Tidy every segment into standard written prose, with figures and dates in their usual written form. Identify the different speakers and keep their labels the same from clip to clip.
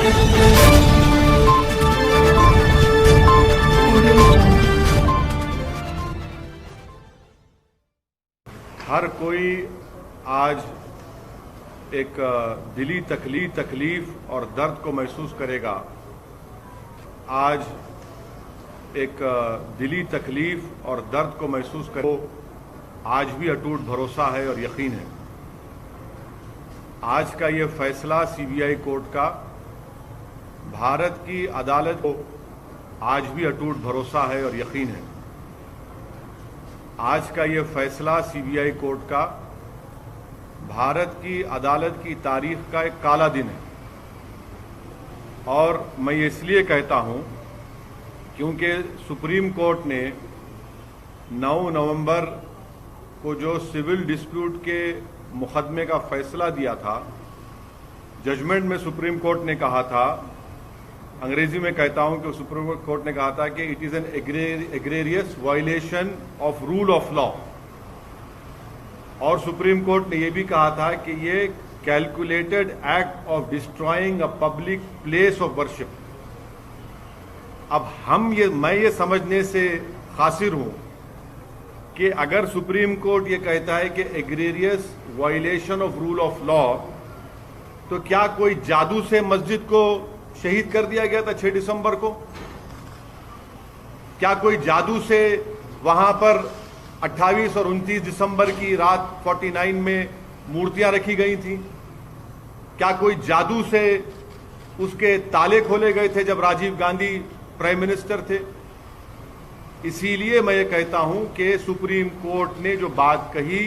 Speaker 1: हर कोई आज एक दिली तकलीफ और दर्द को महसूस करेगा। आज एक दिली तकलीफ और दर्द को महसूस करो, आज भी अटूट भरोसा है और यकीन है। आज का ये फैसला सीबीआई कोर्ट का भारत की अदालत को आज भी अटूट भरोसा है और यकीन है। आज का ये फैसला सीबीआई कोर्ट का भारत की अदालत की तारीख का एक काला दिन है। और मैं ये इसलिए कहता हूं क्योंकि सुप्रीम कोर्ट ने 9 नवंबर को जो सिविल डिस्प्यूट के मुकदमे का फैसला दिया था, जजमेंट में सुप्रीम कोर्ट ने कहा था, अंग्रेजी में कहता हूं कि सुप्रीम कोर्ट ने कहा था कि it is an egregious violation of rule of law. और सुप्रीम कोर्ट ने यह भी कहा था कि ये calculated act of destroying a public place of worship. अब मैं ये समझने से कासिर हूं कि अगर सुप्रीम कोर्ट ये कहता है कि egregious violation of rule of law, तो क्या कोई जादू से मस्जिद को शहीद कर दिया गया था 6 दिसंबर को? क्या कोई जादू से वहां पर 28 और 29 दिसंबर की रात 49 में मूर्तियां रखी गई थी? क्या कोई जादू से उसके ताले खोले गए थे जब राजीव गांधी प्राइम मिनिस्टर थे? इसीलिए मैं ये कहता हूं कि सुप्रीम कोर्ट ने जो बात कही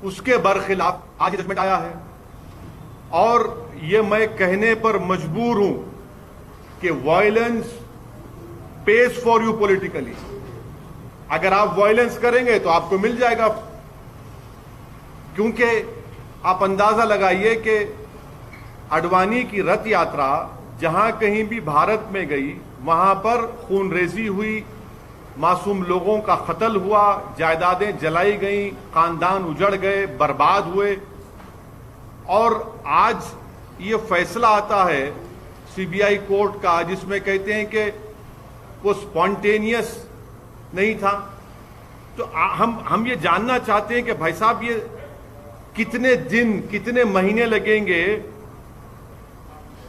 Speaker 1: उसके बरखिलाफ आज जजमेंट आया है। और ये मैं कहने पर मजबूर हूं कि violence page for you politically. अगर आप वायलेंस करेंगे तो आपको मिल जाएगा, क्योंकि आप अंदाजा लगाइए कि अडवाणी की रथ यात्रा जहां कहीं भी भारत में गई, वहां पर खूनरेजी हुई, मासूम लोगों का कत्ल हुआ, जायदादें जलाई गईं, खानदान उजड़ गए, बर्बाद हुए। और आज ये फैसला आता है सीबीआई कोर्ट का जिसमें कहते हैं कि वो स्पॉन्टेनियस नहीं था। तो हम ये जानना चाहते हैं कि भाई साहब, ये कितने दिन, कितने महीने लगेंगे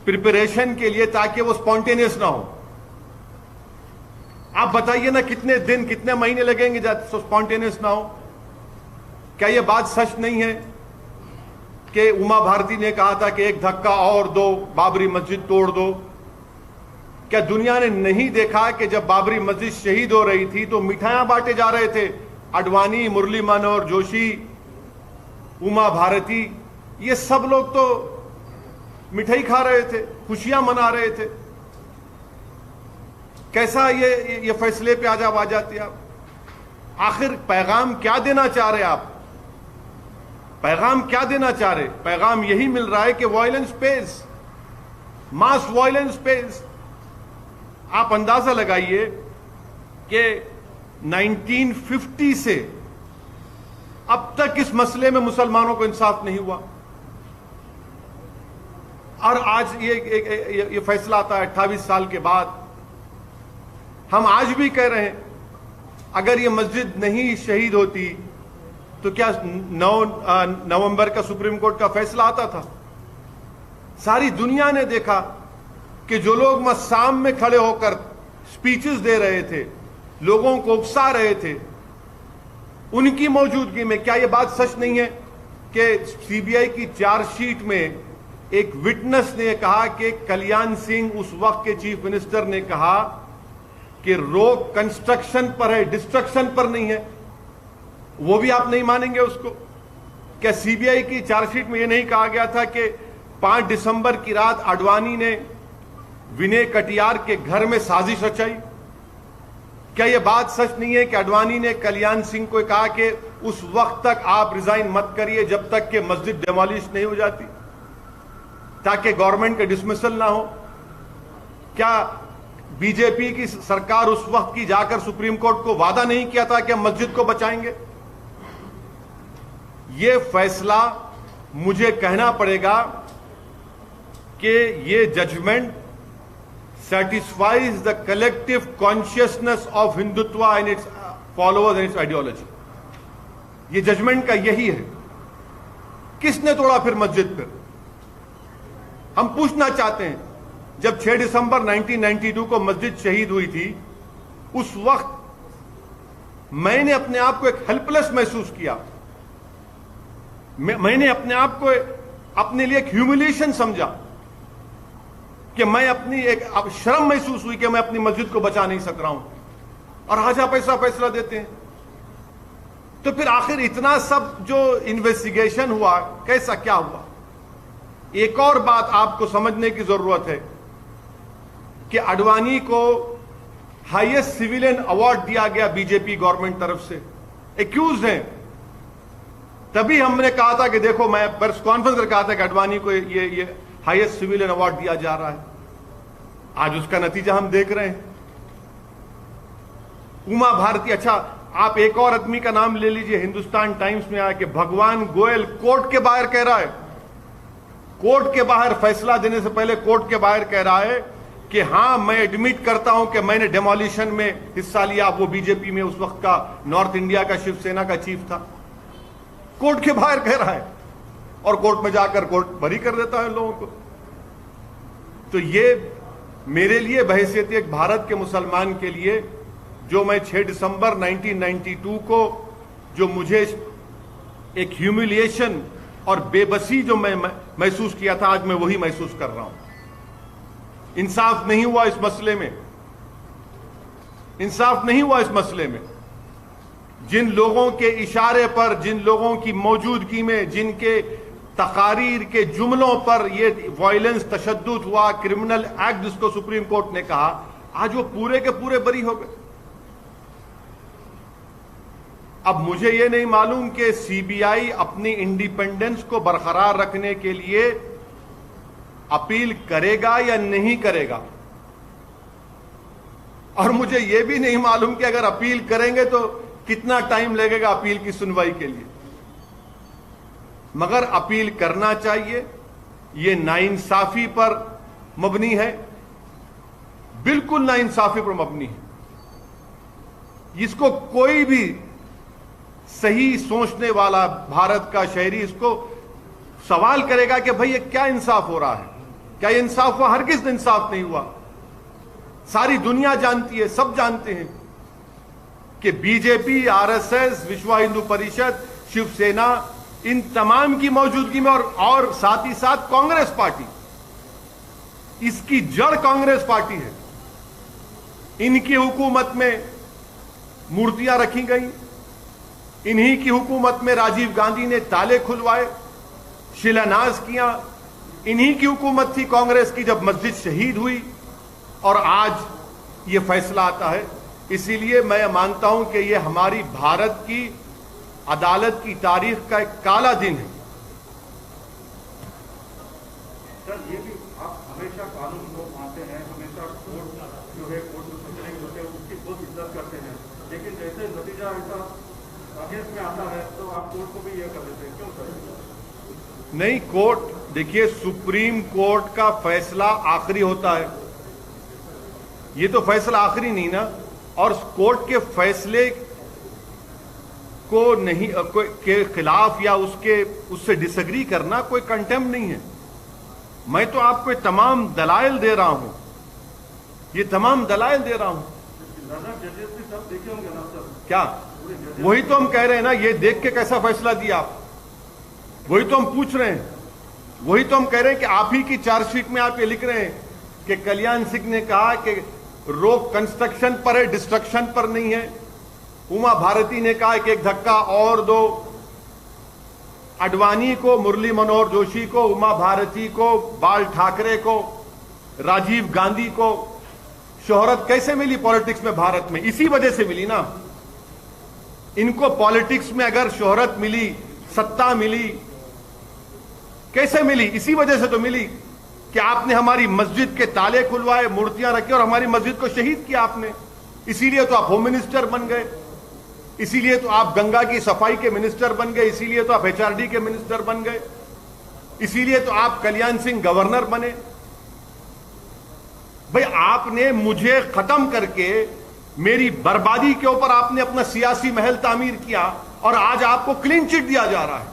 Speaker 1: प्रिपरेशन के लिए ताकि वो स्पॉन्टेनियस ना हो? आप बताइए ना, कितने दिन, कितने महीने लगेंगे स्पॉन्टेनियस ना हो? क्या यह बात सच नहीं है कि उमा भारती ने कहा था कि एक धक्का और दो, बाबरी मस्जिद तोड़ दो? क्या दुनिया ने नहीं देखा कि जब बाबरी मस्जिद शहीद हो रही थी तो मिठाइयां बांटे जा रहे थे? अडवाणी, मुरली मनोहर जोशी, उमा भारती, ये सब लोग तो मिठाई खा रहे थे, खुशियां मना रहे थे। कैसा ये फैसले पे आज आ जाती है आप? आखिर पैगाम क्या देना चाह रहे आप? पैगाम क्या देना चाह रहे? पैगाम यही मिल रहा है कि वायलेंस पेज, मास वायलेंस पेज। आप अंदाजा लगाइए कि 1950 से अब तक इस मसले में मुसलमानों को इंसाफ नहीं हुआ, और आज ये फैसला आता है 28 साल के बाद। हम आज भी कह रहे हैं, अगर ये मस्जिद नहीं शहीद होती तो क्या 9 नवंबर का सुप्रीम कोर्ट का फैसला आता था? सारी दुनिया ने देखा कि जो लोग मस्साम में खड़े होकर स्पीचेस दे रहे थे, लोगों को उकसा रहे थे, उनकी मौजूदगी में क्या यह बात सच नहीं है कि सीबीआई की चार्जशीट में एक विटनेस ने कहा कि कल्याण सिंह, उस वक्त के चीफ मिनिस्टर, ने कहा कि रोक कंस्ट्रक्शन पर है, डिस्ट्रक्शन पर नहीं है? वो भी आप नहीं मानेंगे उसको? क्या सीबीआई की चार्जशीट में यह नहीं कहा गया था कि 5 दिसंबर की रात अडवाणी ने विनय कटियार के घर में साजिश रचाई? क्या यह बात सच नहीं है कि अडवाणी ने कल्याण सिंह को कहा कि उस वक्त तक आप रिजाइन मत करिए जब तक कि मस्जिद डेमोलिश नहीं हो जाती, ताकि गवर्नमेंट का डिसमिसल ना हो? क्या बीजेपी की सरकार उस वक्त की जाकर सुप्रीम कोर्ट को वादा नहीं किया था कि हम मस्जिद को बचाएंगे? ये फैसला मुझे कहना पड़ेगा कि ये judgement satisfies the collective consciousness of Hindutva and its followers and its ideology. ये जजमेंट का यही है। किसने तोड़ा फिर मस्जिद पर? हम पूछना चाहते हैं, जब 6 दिसंबर 1992 को मस्जिद शहीद हुई थी, उस वक्त मैंने अपने आप को एक हेल्पलेस महसूस किया। मैंने अपने आप को अपने लिए एक ह्यूमिलिएशन समझा कि मैं अपनी एक शर्म महसूस हुई कि मैं अपनी मस्जिद को बचा नहीं सक रहा हूं, और आज आप ऐसा फैसला देते हैं। तो फिर आखिर इतना सब जो इन्वेस्टिगेशन हुआ, कैसा क्या हुआ? एक और बात आपको समझने की जरूरत है कि आडवाणी को हाईएस्ट सिविलियन अवार्ड दिया गया बीजेपी गवर्नमेंट तरफ से, एक्यूज हैं। तभी हमने कहा था कि देखो, मैं प्रेस कॉन्फ्रेंस कर कहा था कि आडवाणी को ये हाईएस्ट सिविलियन अवार्ड दिया जा रहा है। आज उसका नतीजा हम देख रहे हैं। उमा भारती, अच्छा आप एक और आदमी का नाम ले लीजिए, हिंदुस्तान टाइम्स में आया कि भगवान गोयल कोर्ट के बाहर कह रहा है, कोर्ट के बाहर फैसला देने से पहले कोर्ट के बाहर कह रहा है कि हां, मैं एडमिट करता हूं कि मैंने डेमोलिशन में हिस्सा लिया। वो बीजेपी में उस वक्त का नॉर्थ इंडिया का शिवसेना का चीफ था, कोर्ट के बाहर कह रहा है, और कोर्ट में जाकर कोर्ट बरी कर देता है लोगों को। तो ये मेरे लिए बहैसियत एक भारत के मुसलमान के लिए, जो मैं 6 दिसंबर 1992 को जो मुझे एक ह्यूमिलिएशन और बेबसी जो मैं महसूस किया था, आज मैं वही महसूस कर रहा हूं। इंसाफ नहीं हुआ इस मसले में, इंसाफ नहीं हुआ इस मसले में। जिन लोगों के इशारे पर, जिन लोगों की मौजूदगी में, जिनके तकारीर के जुमलों पर ये वायलेंस, तशद्दुद हुआ, क्रिमिनल एक्ट जिसको सुप्रीम कोर्ट ने कहा, आज वो पूरे के पूरे बरी हो गए। अब मुझे ये नहीं मालूम कि सीबीआई अपनी इंडिपेंडेंस को बरकरार रखने के लिए अपील करेगा या नहीं करेगा, और मुझे यह भी नहीं मालूम कि अगर अपील करेंगे तो कितना टाइम लगेगा अपील की सुनवाई के लिए। मगर अपील करना चाहिए। यह नाइंसाफी पर मबनी है, बिल्कुल नाइंसाफी पर मबनी है। इसको कोई भी सही सोचने वाला भारत का शहरी इसको सवाल करेगा कि भाई ये क्या इंसाफ हो रहा है, क्या ये इंसाफ हुआ? हरगिज़ इंसाफ नहीं हुआ। सारी दुनिया जानती है, सब जानते हैं कि बीजेपी, आरएसएस, विश्व हिंदू परिषद, शिवसेना, इन तमाम की मौजूदगी में और साथ ही साथ कांग्रेस पार्टी, इसकी जड़ कांग्रेस पार्टी है। इनकी हुकूमत में मूर्तियां रखी गई, इन्हीं की हुकूमत में राजीव गांधी ने ताले खुलवाए, शिलान्यास किया। इन्हीं की हुकूमत थी कांग्रेस की जब मस्जिद शहीद हुई, और आज ये फैसला आता है। इसीलिए मैं मानता हूं कि ये हमारी भारत की अदालत की तारीख का एक काला दिन है।
Speaker 2: सर, ये भी आप हमेशा कानून को मानते हैं, हमेशा कोर्ट जो है, कोर्ट में फैसले होते हैं उसकी बहुत इज्जत करते हैं, लेकिन जैसे नतीजा ऐसा अगेंस्ट में आता है तो आप कोर्ट को भी यह कर देते हैं, क्यों सर?
Speaker 1: नहीं, कोर्ट, देखिए, सुप्रीम कोर्ट का फैसला आखिरी होता है। ये तो फैसला आखिरी नहीं ना, और कोर्ट के फैसले को नहीं के खिलाफ या उससे डिसएग्री करना कोई कंटेम्प्ट नहीं है। मैं तो आपको तमाम दलाइल दे रहा हूं, ये तमाम दलाइल दे रहा हूं।
Speaker 2: जजेस भी सब देखे होंगे ना सर?
Speaker 1: क्या? वही तो हम कह रहे हैं ना, ये देख के कैसा फैसला दिया आप, वही तो हम पूछ रहे हैं। वही तो हम कह रहे हैं कि आप ही की चार्जशीट में आप ये लिख रहे हैं कि कल्याण सिंह ने कहा कि रोक कंस्ट्रक्शन पर है, डिस्ट्रक्शन पर नहीं है। उमा भारती ने कहा कि एक धक्का और दो। आडवाणी को, मुरली मनोहर जोशी को, उमा भारती को, बाल ठाकरे को, राजीव गांधी को शोहरत कैसे मिली पॉलिटिक्स में भारत में? इसी वजह से मिली ना। इनको पॉलिटिक्स में अगर शोहरत मिली, सत्ता मिली, कैसे मिली? इसी वजह से तो मिली कि आपने हमारी मस्जिद के ताले खुलवाए, मूर्तियां रखी और हमारी मस्जिद को शहीद किया आपने। इसीलिए तो आप होम मिनिस्टर बन गए। इसीलिए तो आप गंगा की सफाई के मिनिस्टर बन गए, इसीलिए तो आप एचआरडी के मिनिस्टर बन गए, इसीलिए तो आप कल्याण सिंह गवर्नर बने। भाई आपने मुझे खत्म करके मेरी बर्बादी के ऊपर आपने अपना सियासी महल तामीर किया और आज आपको क्लीन चिट दिया जा रहा है।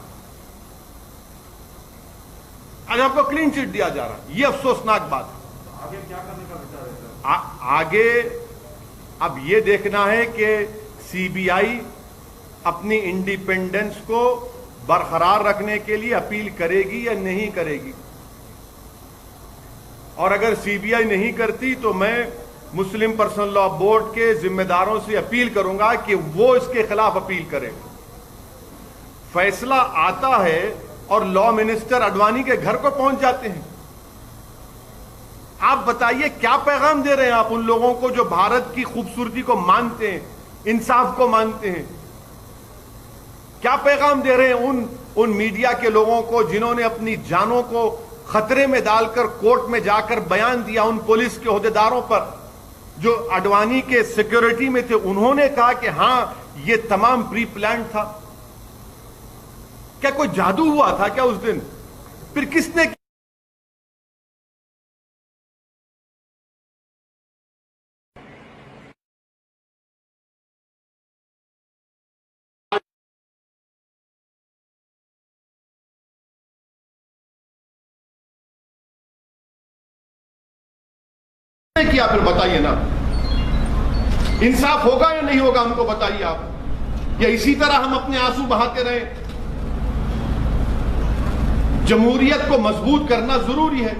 Speaker 1: आज आपको क्लीन चिट दिया जा रहा है, यह अफसोसनाक बात है।
Speaker 2: आगे क्या करने का विचार है सर?
Speaker 1: आगे अब यह देखना है कि सीबीआई अपनी इंडिपेंडेंस को बरकरार रखने के लिए अपील करेगी या नहीं करेगी। और अगर सीबीआई नहीं करती तो मैं मुस्लिम पर्सनल लॉ बोर्ड के जिम्मेदारों से अपील करूंगा कि वो इसके खिलाफ अपील करें। फैसला आता है और लॉ मिनिस्टर अडवाणी के घर को पहुंच जाते हैं। आप बताइए क्या पैगाम दे रहे हैं आप उन लोगों को जो भारत की खूबसूरती को मानते हैं, इंसाफ को मानते हैं? क्या पैगाम दे रहे हैं उन मीडिया के लोगों को जिन्होंने अपनी जानों को खतरे में डालकर कोर्ट में जाकर बयान दिया, उन पुलिस के ओहदेदारों पर जो अडवाणी के सिक्योरिटी में थे? उन्होंने कहा कि हां ये तमाम प्री प्लान था। क्या कोई जादू हुआ था क्या उस दिन? फिर किसने किया? फिर बताइए ना, इंसाफ होगा या नहीं होगा हमको बताइए आप। या इसी तरह हम अपने आंसू बहाते रहे? जमहूरियत को मजबूत करना जरूरी है,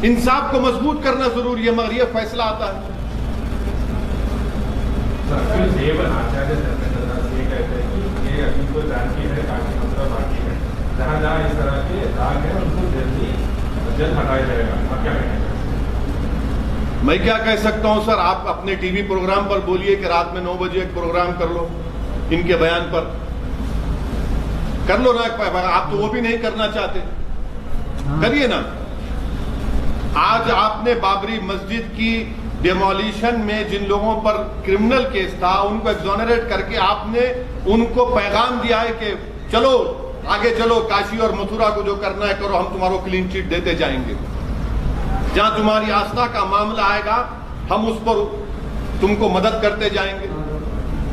Speaker 1: इंसाफ को मजबूत करना जरूरी है, मगर यह फैसला आता है।
Speaker 3: जहां जहां इस तरह के दाग है उनको जल्द हटाया जाएगा, आप क्या कहेंगे?
Speaker 1: मैं क्या कह सकता हूं सर, आप अपने टीवी प्रोग्राम पर बोलिए कि रात में 9 बजे एक प्रोग्राम कर लो, इनके बयान पर कर लो ना। आप तो वो भी नहीं करना चाहते, करिए ना। आज आपने बाबरी मस्जिद की डिमोलिशन में जिन लोगों पर क्रिमिनल केस था उनको एक्सोनरेट करके आपने उनको पैगाम दिया है कि चलो आगे चलो, काशी और मथुरा को जो करना है करो, हम तुम्हारो क्लीन चिट देते जाएंगे। जहां तुम्हारी आस्था का मामला आएगा हम उस पर तुमको मदद करते जाएंगे।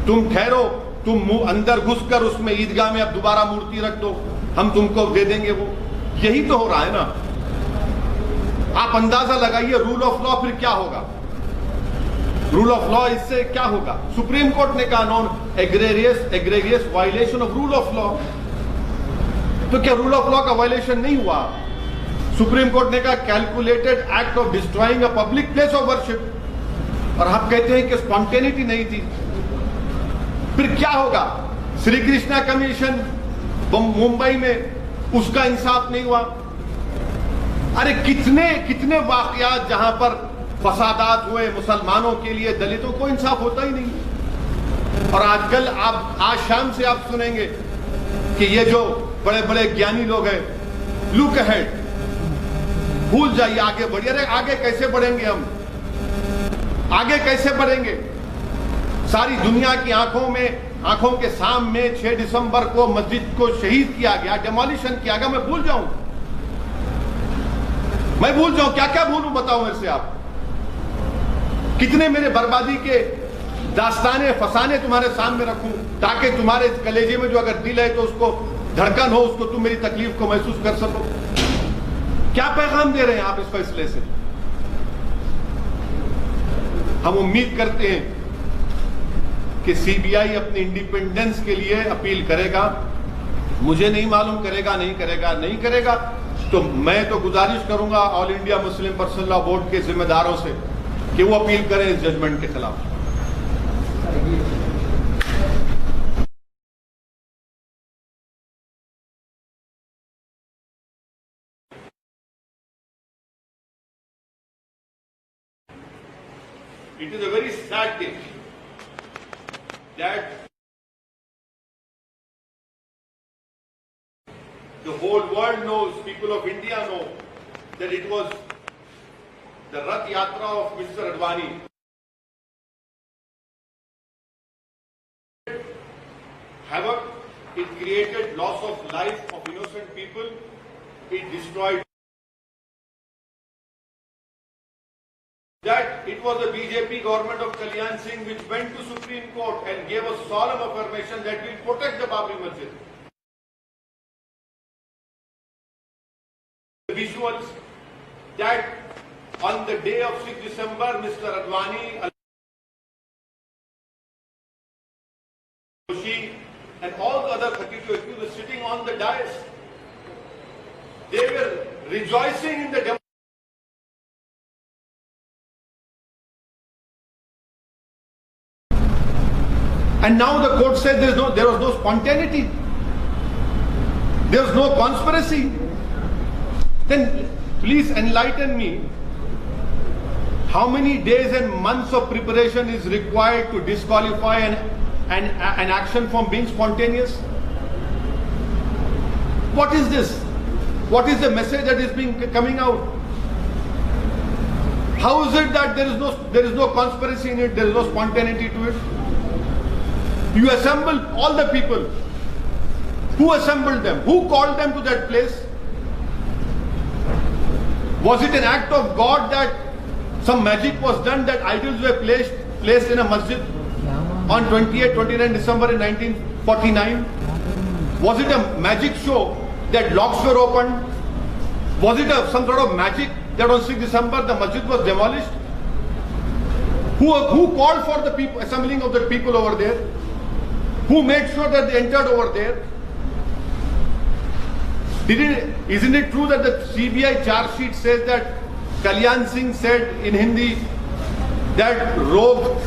Speaker 1: तुम ठहरो, तुम अंदर घुसकर उसमें ईदगाह में अब दोबारा मूर्ति रख दो, हम तुमको दे देंगे वो। यही तो हो रहा है ना। आप अंदाजा लगाइए रूल ऑफ लॉ फिर क्या होगा। रूल ऑफ लॉ इससे क्या होगा? सुप्रीम कोर्ट ने कहा non egregious violation of rule of law. तो क्या रूल ऑफ लॉ का वायलेशन नहीं हुआ? सुप्रीम कोर्ट ने कहा calculated act of destroying a public place of worship, और आप कहते हैं कि स्पॉन्टेनिटी नहीं थी। फिर क्या होगा? श्री कृष्णा कमीशन मुंबई में, उसका इंसाफ नहीं हुआ। अरे कितने कितने वाकयात जहां पर फसादात हुए मुसलमानों के लिए, दलितों को इंसाफ होता ही नहीं। और आजकल आप आज शाम से आप सुनेंगे कि ये जो बड़े बड़े ज्ञानी लोग हैं, लुक अहेड, भूल जाइए, आगे बढ़िए। अरे आगे कैसे बढ़ेंगे हम? आगे कैसे बढ़ेंगे? सारी दुनिया की आंखों के सामने 6 दिसंबर को मस्जिद को शहीद किया गया, डिमोलिशन किया गया। मैं भूल जाऊं? क्या क्या भूलूं? बताओ मेरे से आप। कितने मेरे बर्बादी के दास्ताने फसाने तुम्हारे सामने रखूं ताकि तुम्हारे कलेजे में जो अगर दिल है तो उसको धड़कन हो, उसको तुम मेरी तकलीफ को महसूस कर सको। क्या पैगाम दे रहे हैं आप इस फैसले से? हम उम्मीद करते हैं कि सीबीआई अपनी इंडिपेंडेंस के लिए अपील करेगा। मुझे नहीं मालूम करेगा नहीं करेगा, तो मैं तो गुजारिश करूंगा all India Muslim personal law board के जिम्मेदारों से कि वो अपील करें इस जजमेंट के खिलाफ। It is a very sad thing that the whole world knows, people of India know, that it was the Rath Yatra of Mr. Advani havoc, it created loss of life of innocent people, it destroyed. That it was the BJP government of Kalyan Singh which went to Supreme Court and gave a solemn affirmation that will protect the Babri Masjid. The visuals that on the day of 6 December, Mr. Advani, Joshi, and all the other 32 accused were sitting on the dais. They were rejoicing in the democracy. And now the court said there was no spontaneity. There was no conspiracy. Then please enlighten me. How many days and months of preparation is required to disqualify an action from being spontaneous? What is this? What is the message that is coming out? How is it that there is no conspiracy in it, there is no spontaneity to it? You assemble all the people. Who assembled them? Who called them to that place? Was it an act of God that some magic was done, that idols were placed in a masjid on 28-29 December in 1949? Was it a magic show that locks were opened? Was it some sort of magic that on 6 December the masjid was demolished? Who called for the people, assembling of the people over there? Who made sure that they entered over there? Isn't it true that the CBI charge sheet says that Kalyan Singh said in Hindi that road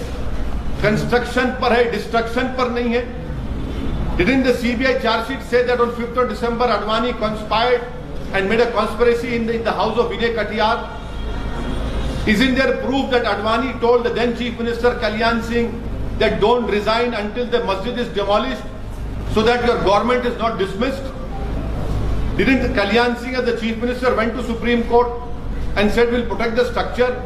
Speaker 1: construction par hai, destruction par nahi hai? Didn't the CBI charge sheet say that on 5th of December Advani conspired and made a conspiracy in the house of Vinay Katiyar? Isn't there proof that Advani told the then Chief Minister Kalyan Singh that don't resign until the masjid is demolished so that your government is not dismissed? Didn't Kalyan Singh as the Chief Minister went to Supreme Court and said we'll protect the structure?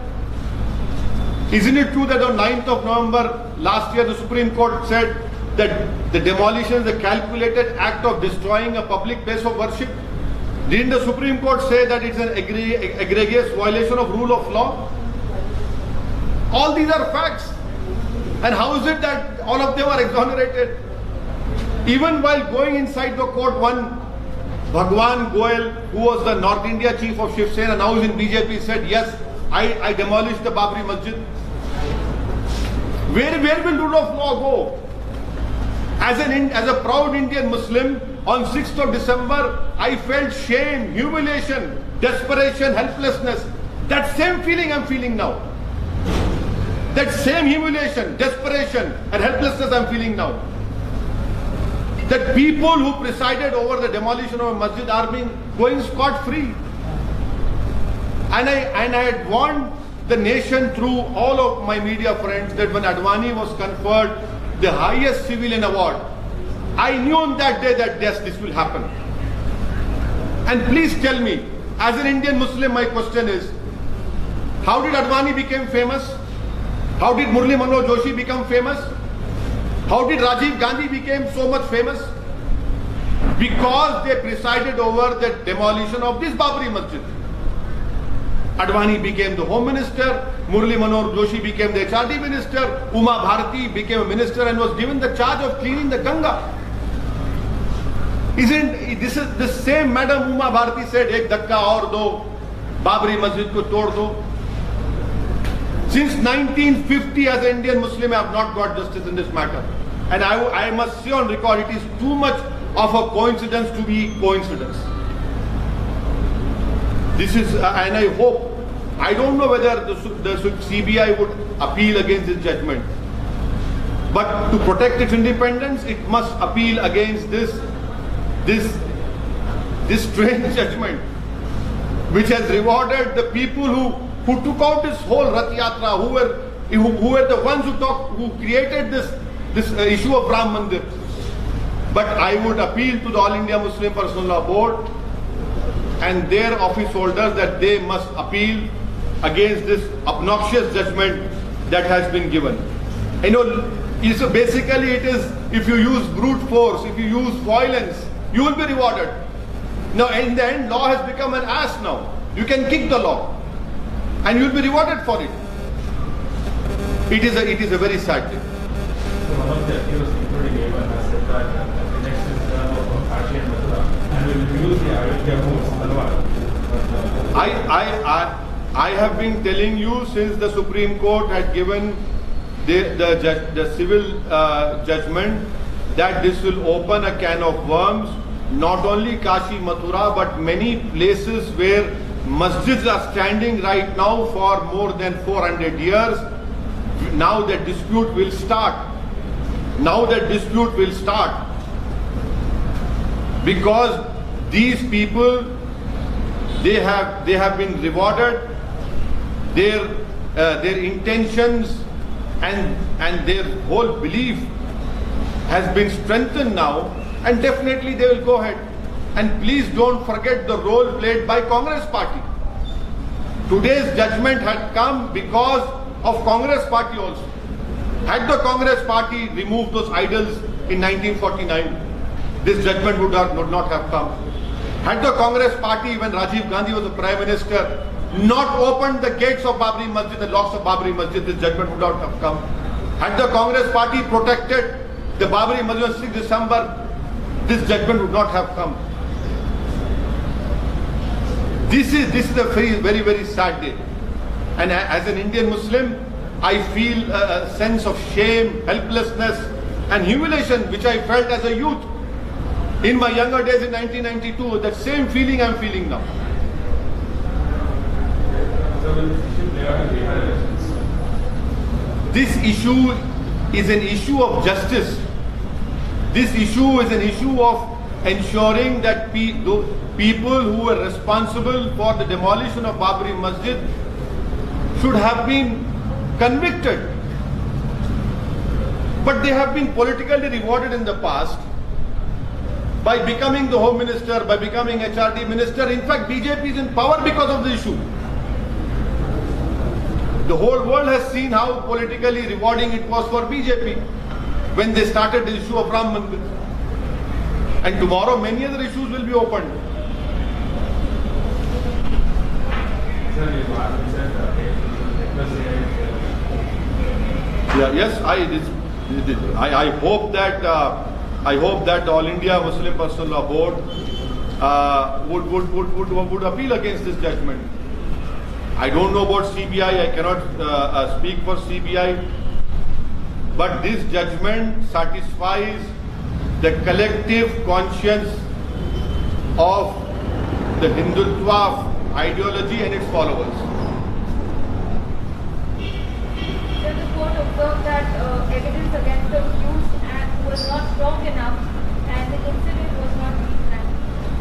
Speaker 1: Isn't it true that on 9th of November last year the Supreme Court said that the demolition is a calculated act of destroying a public place of worship? Didn't the Supreme Court say that it's an egregious violation of rule of law? All these are facts. And how is it that all of them are exonerated? Even while going inside the court, one Bhagwan Goel, who was the North India chief of Shiv Sena, now is in BJP, said, yes, I demolished the Babri Masjid. Where will rule of law go? As a proud Indian Muslim, on 6th of December, I felt shame, humiliation, desperation, helplessness. That same feeling I'm feeling now. That same humiliation, desperation and helplessness I'm feeling now. That people who presided over the demolition of a masjid are going scot-free. And I had warned the nation through all of my media friends that when Advani was conferred the highest civilian award, I knew on that day that yes, this will happen. And please tell me, as an Indian Muslim, my question is, how did Advani become famous? How did Murli Manohar Joshi become famous? How did Rajiv Gandhi become so much famous? Because they presided over the demolition of this Babri Masjid. Advani became the Home Minister, Murli Manohar Joshi became the HRD Minister, Uma Bharati became a minister and was given the charge of cleaning the Ganga. This is the same Madam Uma Bharati said, ek dhakka aur do, Babri Masjid ko tod do. Since 1950 as an Indian Muslim I have not got justice in this matter. And I must say on record, it is too much of a coincidence to be coincidence. This is, and I hope, I don't know whether the CBI would appeal against this judgment. But to protect its independence, it must appeal against this strange judgment, which has rewarded the people who took out this whole Rath Yatra, who were the ones who created this issue of Ram Mandir. But I would appeal to the All India Muslim Personal Law Board and their office holders that they must appeal against this obnoxious judgment that has been given. You know, so basically it if you use brute force, if you use violence, you will be rewarded. Now, in the end, law has become an ass now. You can kick the law and you will be rewarded for it. It is a very sad thing.
Speaker 3: So one of the accused, including Evan, has said that the next is of Kashi and Mathura, and we will use the Ayodhya votes, Talwar.
Speaker 1: I have been telling you since the Supreme Court had given the civil judgment that this will open a can of worms. Not only Kashi, Mathura, but many places where masjids are standing right now for more than 400 years. Now the dispute will start. Now the dispute will start. Because these people, they have been rewarded. Their intentions and their whole belief has been strengthened now, and definitely they will go ahead. And please don't forget the role played by Congress party. Today's judgment had come because of Congress party also. Had the Congress party removed those idols in 1949, this judgment would not have come. Had the Congress party, when Rajiv Gandhi was the Prime Minister, not opened the gates of Babri Masjid, the locks of Babri Masjid, this judgment would not have come. Had the Congress party protected the Babri Masjid on 6 December, this judgment would not have come. This is a very, very sad day. And as an Indian Muslim, I feel a sense of shame, helplessness and humiliation which I felt as a youth. In my younger days in 1992, that same feeling I'm feeling now.
Speaker 3: So will this issue play out in Bihar elections?
Speaker 1: This issue is an issue of justice. This issue is an issue of ensuring that people who were responsible for the demolition of Babri Masjid should have been convicted. But they have been politically rewarded in the past by becoming the Home Minister, by becoming HRD Minister. In fact, BJP is in power because of the issue. The whole world has seen how politically rewarding it was for BJP when they started the issue of Ram Mandir. And tomorrow many other issues will be opened.
Speaker 3: Sir, you said
Speaker 1: Yes, I hope that the All India Muslim Personal Law Board would appeal against this judgment. I don't know about CBI. I cannot speak for CBI. But this judgment satisfies the collective conscience of the Hindutva ideology and its followers.
Speaker 4: So the court observed that evidence against the accused was not strong enough and the incident was not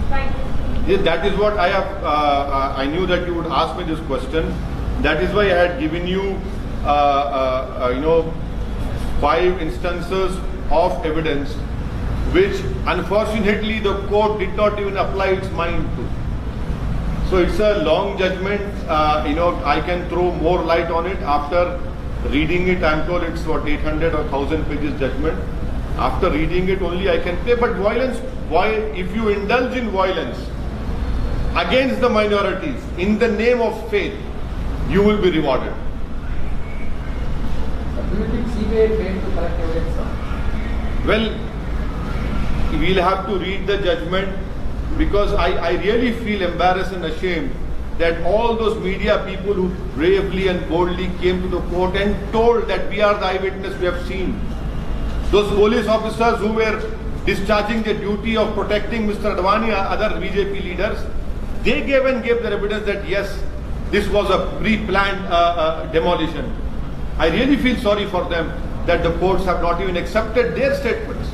Speaker 4: replanned.
Speaker 1: Yes, that is what I have. I knew that you would ask me this question. That is why I had given you, 5 instances of evidence, which unfortunately the court did not even apply its mind to. So it's a long judgment. I can throw more light on it after reading it. I'm told it's what 800 or 1000 pages judgment. After reading it only I can say. But violence, if you indulge in violence against the minorities in the name of faith, you will be rewarded.
Speaker 5: Do you think CBI failed to collect evidence, sir?
Speaker 1: Well, we'll have to read the judgment, because I really feel embarrassed and ashamed that all those media people who bravely and boldly came to the court and told that we are the eyewitness, we have seen. Those police officers who were discharging the duty of protecting Mr. Advani and other BJP leaders, they gave their evidence that yes, this was a pre-planned demolition. I really feel sorry for them that the courts have not even accepted their statements.